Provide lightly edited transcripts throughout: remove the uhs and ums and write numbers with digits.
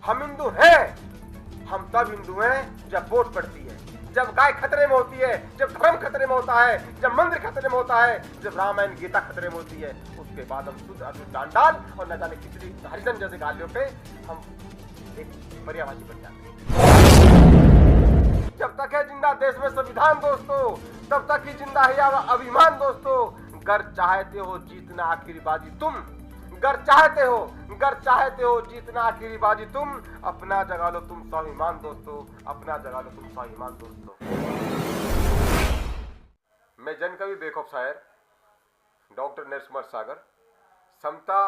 हम हिंदू हैं, हम तब हिंदू हैं जब वोट पड़ती है, जब गाय खतरे में होती है, जब धर्म खतरे में होता है, जब मंदिर खतरे में होता है, जब रामायण गीता खतरे में होती है। उसके बाद हम शुद्ध अशुद्ध डांडाल और न जाने कितनी हरिजन जैसे गालियों पे हम एक पर्यावाची बन जाते हैं। जब तक है जिंदा देश में संविधान दोस्तों, तब तक ही जिंदा है अभिमान दोस्तों। गर चाहते हो जीतना आखिरी बाजी तुम, गर चाहते हो जीतना आखिरी बाजी तुम। अपना जगा लो तुम स्वाभिमान दोस्तों, अपना जगा लो तुम स्वाभिमान दोस्तों। मैं जन कवि बेखौफ शायर डॉक्टर नरसिम्हा सागर समता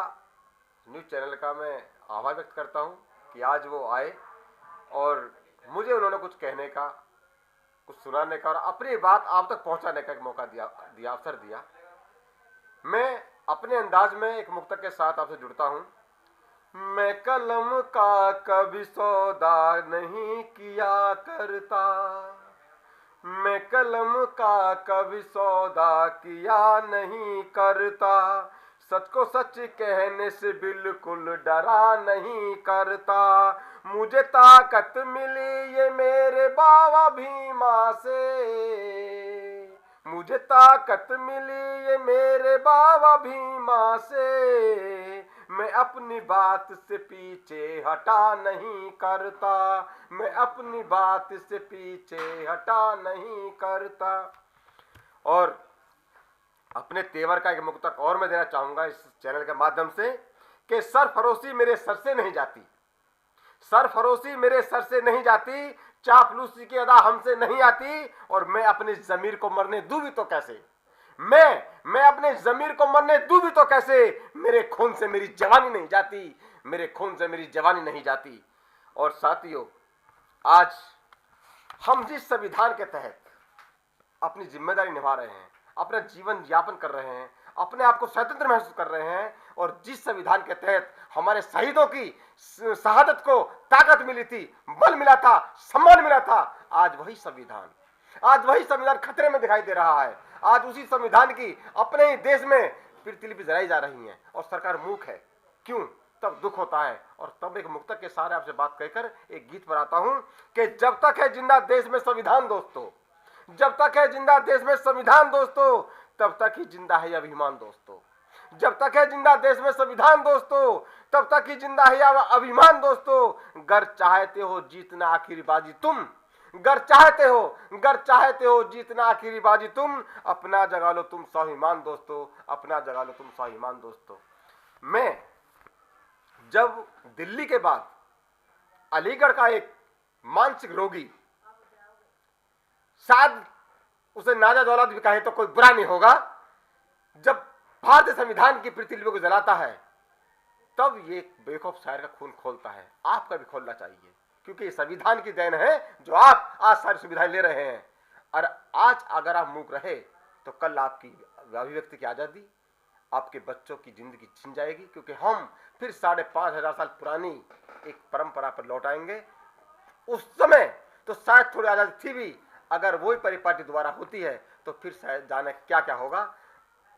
न्यूज चैनल का मैं आभार व्यक्त करता हूं कि आज वो आए और मुझे उन्होंने कुछ कहने का, कुछ सुनाने का और अपनी बात आप तक पहुंचाने का एक मौका दिया, अवसर दिया। मैं अपने अंदाज में एक मुक्तक के साथ आपसे जुड़ता हूं। मैं कलम का कभी सौदा नहीं किया करता, मैं कलम का कभी सौदा किया नहीं करता, सच को सच कहने से बिल्कुल डरा नहीं करता। मुझे ताकत मिली ये मेरे बाबा भीमा से, मुझे ताकत मिली ये मेरे बाबा भीमा से। मैं अपनी बात से पीछे हटा नहीं करता, मैं अपनी बात से पीछे हटा नहीं करता। और अपने तेवर का एक मुक्तक और मैं देना चाहूंगा इस चैनल के माध्यम से कि सरफरोशी मेरे सर से नहीं जाती, सरफरोशी मेरे सर से नहीं जाती, चापलूसी की अदा हमसे नहीं आती। और मैं अपनी जमीर को मरने दूं भी तो कैसे, मैं अपने जमीर को मरने दूं भी तो कैसे। मेरे खून से मेरी जवानी नहीं जाती, मेरे खून से मेरी जवानी नहीं जाती। और साथियों, आज हम जिस संविधान के तहत अपनी जिम्मेदारी निभा रहे हैं, अपना जीवन यापन कर रहे हैं, अपने आप को स्वतंत्र महसूस कर रहे हैं, और जिस संविधान के तहत हमारे शहीदों की शहादत को ताकत मिली थी, बल मिला था, सम्मान मिला था, आज वही संविधान खतरे में दिखाई दे रहा है। आज उसी संविधान की अपने ही देश में प्रतिलिपि जलाई जा रही है और सरकार मूक है। क्यों? तब दुख होता है। और तब एक मुक्तक के सहारे आपसे बात कहकर एक गीत बनाता हूं कि जब तक है जिंदा देश में संविधान दोस्तों, जब तक है जिंदा देश में संविधान दोस्तों, तब तक ही जिंदा है अभिमान दोस्तों। जब तक है जिंदा देश में संविधान दोस्तों, तब तक ही जिंदा है अभिमान दोस्तों। गर चाहते हो जीतना आखिरी बाजी तुम, गर चाहते हो जीतना आखिरी बाजी तुम। अपना जगा लो तुम स्वाभिमान दोस्तों, अपना जगा लो तुम स्वाभिमान दोस्तों। मैं जब दिल्ली के बाद अलीगढ़ का एक मानसिक रोगी, शायद उसे नाजा दौलत भी कहे तो कोई बुरा नहीं होगा, जब भारतीय संविधान की प्रतिलिपि को जलाता है, तब ये बेखौफ शायर का खून खोलता है। आपका भी खोलना चाहिए, क्योंकि ये संविधान की देन है जो आप आज सारी सुविधाएं ले रहे हैं। और आज अगर आप मूक रहे तो कल आपकी अभिव्यक्ति की आजादी, आपके बच्चों की जिंदगी छिन जाएगी, क्योंकि हम फिर 5,500 साल पुरानी एक परंपरा पर लौट आएंगे। उस समय तो शायद थोड़ी आजादी थी भी, अगर वही परिपाटी दोबारा होती है तो फिर शायद जाने क्या क्या होगा।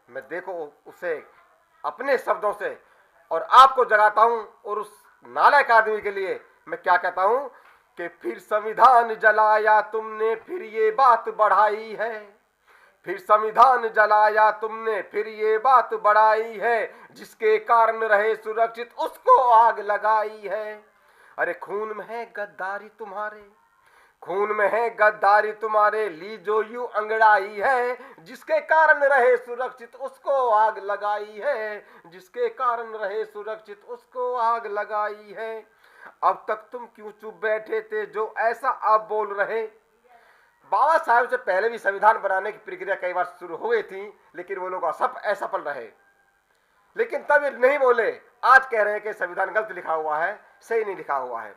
मैं देखो उसे अपने शब्दों से और आपको जगाता हूं, और उस नालायक आदमी के लिए मैं क्या कहता हूं कि फिर संविधान जलाया तुमने, फिर ये बात बढ़ाई है, फिर संविधान जलाया तुमने, फिर ये बात बढ़ाई है, जिसके कारण रहे सुरक्षित उसको आग लगाई है। अरे खून में है गद्दारी तुम्हारे, खून में है गद्दारी तुम्हारे, ली जो यूं अंगड़ाई है, जिसके कारण रहे सुरक्षित उसको आग लगाई है, जिसके कारण रहे सुरक्षित उसको आग लगाई है। अब तक तुम क्यों चुप बैठे थे जो ऐसा आप बोल रहे। बाबा साहब से पहले भी संविधान बनाने की प्रक्रिया कई बार शुरू हो गई थी, लेकिन वो लोग असफल रहे, लेकिन तब ये नहीं बोले। आज कह रहे हैं कि संविधान गलत लिखा हुआ है, सही नहीं लिखा हुआ है।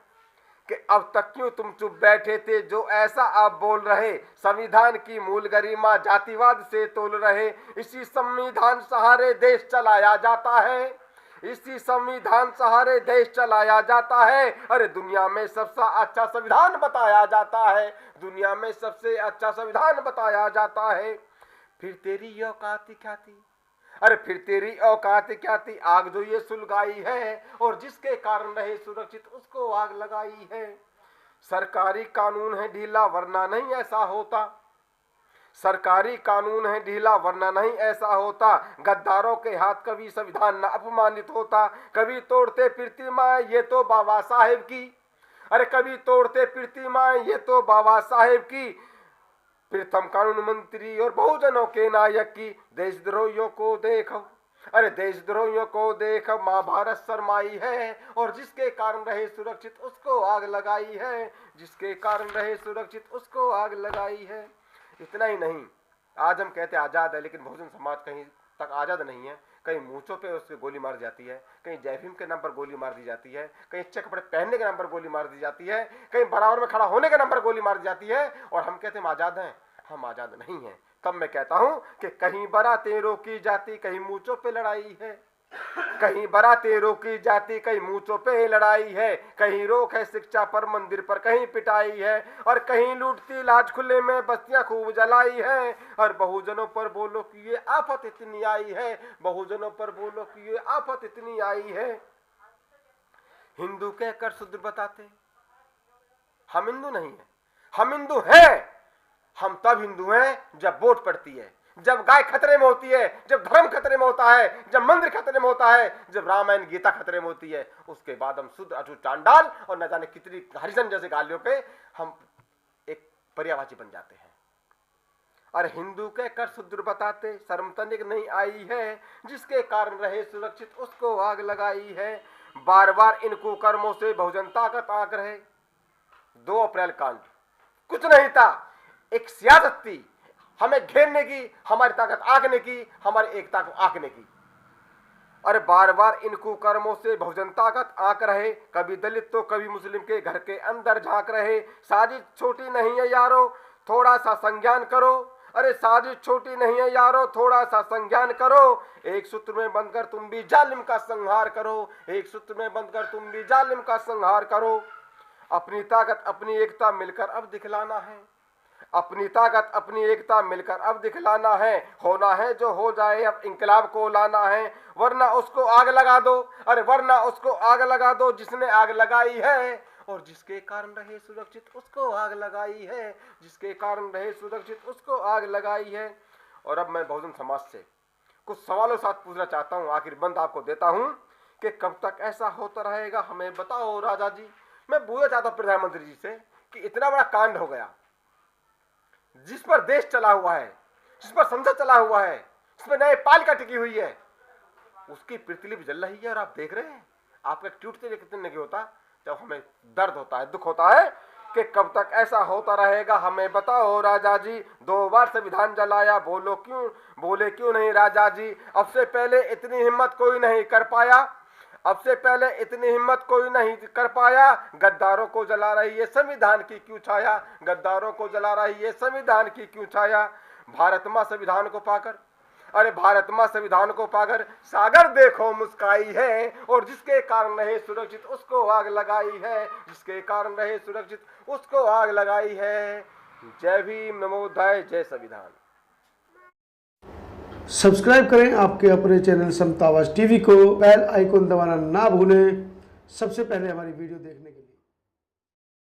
कि अब तक क्यों तुम चुप बैठे थे जो ऐसा आप बोल रहे, संविधान की मूल गरिमा जातिवाद से तोल रहे। इसी संविधान सहारे देश चलाया जाता है, इसी संविधान सहारे देश चलाया जाता है। अरे दुनिया में सबसे अच्छा संविधान बताया जाता है, दुनिया में सबसे अच्छा संविधान बताया जाता है। फिर तेरी औकात क्या थी, अरे फिर तेरी औकात क्या थी, आग जो ये सुलगाई है, और जिसके कारण रहे सुरक्षित उसको आग लगाई है। सरकारी कानून है ढीला वरना नहीं ऐसा होता, सरकारी कानून है ढीला वरना नहीं ऐसा होता, गद्दारों के हाथ कभी संविधान न अपमानित होता। कभी तोड़ते फिरती माँ ये तो बाबा साहेब की, अरे कभी तोड़ते फिरती माँ ये तो बाबा साहेब की, प्रथम कानून मंत्री और बहुजनों के नायक की। देशद्रोहियों को देखो, अरे देशद्रोहियों को देख माँ भारत शर्माई है, और जिसके कारण रहे सुरक्षित उसको आग लगाई है, जिसके कारण रहे सुरक्षित उसको आग लगाई है। इतना ही नहीं, आज हम कहते आजाद है, लेकिन बहुजन समाज कहीं तक आजाद नहीं है। कहीं मूंछों पे उसके गोली मार जाती है, कहीं जय भीम के नाम पर गोली मार दी जाती है, कहीं अच्छे कपड़े पहनने के नाम पर गोली मार दी जाती है, कहीं बराबर में खड़ा होने के नाम पर गोली मार दी जाती है, और हम कहते हैं हम आजाद हैं। हम आजाद नहीं हैं। तब मैं कहता हूं कि कहीं बारातें रोकी जाती, कहीं मूंछों पे लड़ाई है, कहीं बारातें रोकी जाती, कहीं मूंछों पे लड़ाई है, कहीं रोक है शिक्षा पर मंदिर पर कहीं पिटाई है, और कहीं लूटती लाज खुले में बस्तियां खूब जलाई है। और बहुजनों पर बोलो कि ये आफत इतनी आई है, बहुजनों पर बोलो कि ये आफत इतनी आई है। हिंदू कहकर शूद्र बताते, हम हिंदू नहीं है, हम हिंदू हैं। हम तब हिंदू हैं जब वोट पड़ती है, जब गाय खतरे में होती है, जब धर्म खतरे में होता है, जब मंदिर खतरे में होता है, जब रामायण गीता खतरे में होती है। उसके बाद हम शुद्ध अछूत चांडाल और न जाने कितनी हरिजन जैसे गालियों पे हम एक पर्यायवाची बन जाते हैं। और हिंदू कहकर शूद्र बताते, शर्म तनिक नहीं आई है, जिसके कारण रहे सुरक्षित उसको आग लगाई है। बार बार इन कुकर्मों से बहुजन ताकत आग रहे। 2 अप्रैल कांड कुछ नहीं था, एक सियासत थी, हमें घेरने की, हमारी ताकत आंकने की, हमारी एकता को आंकने की। अरे बार बार इन कुकर्मों से बहुजन ताकत आंक रहे, कभी दलित तो कभी मुस्लिम के घर के अंदर झांक रहे। साजिश छोटी नहीं है यारो, थोड़ा सा संज्ञान करो, अरे साजिश छोटी नहीं है यारो, थोड़ा सा संज्ञान करो। एक सूत्र में बंधकर तुम भी जालिम का संहार करो, एक सूत्र में बंधकर तुम भी जालिम का संहार करो। अपनी ताकत अपनी एकता मिलकर अब दिखलाना है, अपनी ताकत अपनी एकता मिलकर अब दिखलाना है। होना है जो हो जाए, अब इंकलाब को लाना है, वरना उसको आग लगा दो, अरे वरना उसको आग लगा दो जिसने आग लगाई है, और जिसके कारण रहे सुरक्षित उसको आग लगाई है, जिसके कारण रहे सुरक्षित उसको आग लगाई है। और अब मैं बहुजन समाज से कुछ सवालों साथ पूछना चाहता हूँ, आखिर बंद आपको देता हूँ कि कब तक ऐसा होता रहेगा, हमें बताओ राजा जी। मैं पूछना चाहता हूँ प्रधानमंत्री जी से कि इतना बड़ा कांड हो गया, जिस पर देश चला हुआ है, जिस पर संसद चला हुआ है, जिसमें न्यायपालिका टिकी हुई है, उसकी प्रतिलिपि जल रही है, और आप देख रहे हैं। आपका ट्वीट से कितने नहीं होता, जब हमें दर्द होता है, दुख होता है कि कब तक ऐसा होता रहेगा, हमें बताओ राजा जी। 2 बार संविधान जलाया, बोले क्यों नहीं राजा जी। अब से पहले इतनी हिम्मत कोई नहीं कर पाया, अब से पहले इतनी हिम्मत कोई नहीं कर पाया। गद्दारों को जला रही है संविधान की क्यों छाया, गद्दारों को जला रही है संविधान की क्यों छाया। भारत माँ संविधान को पाकर, अरे भारत माँ संविधान को पाकर सागर देखो मुस्काई है, और जिसके कारण रहे सुरक्षित उसको आग लगाई है, जिसके कारण रहे सुरक्षित उसको आग लगाई है। जय भीम, नमोदय, जय संविधान। सब्सक्राइब करें आपके अपने चैनल समता आवाज़ टीवी को, बेल आइकन दबाना ना भूलें सबसे पहले हमारी वीडियो देखने के लिए।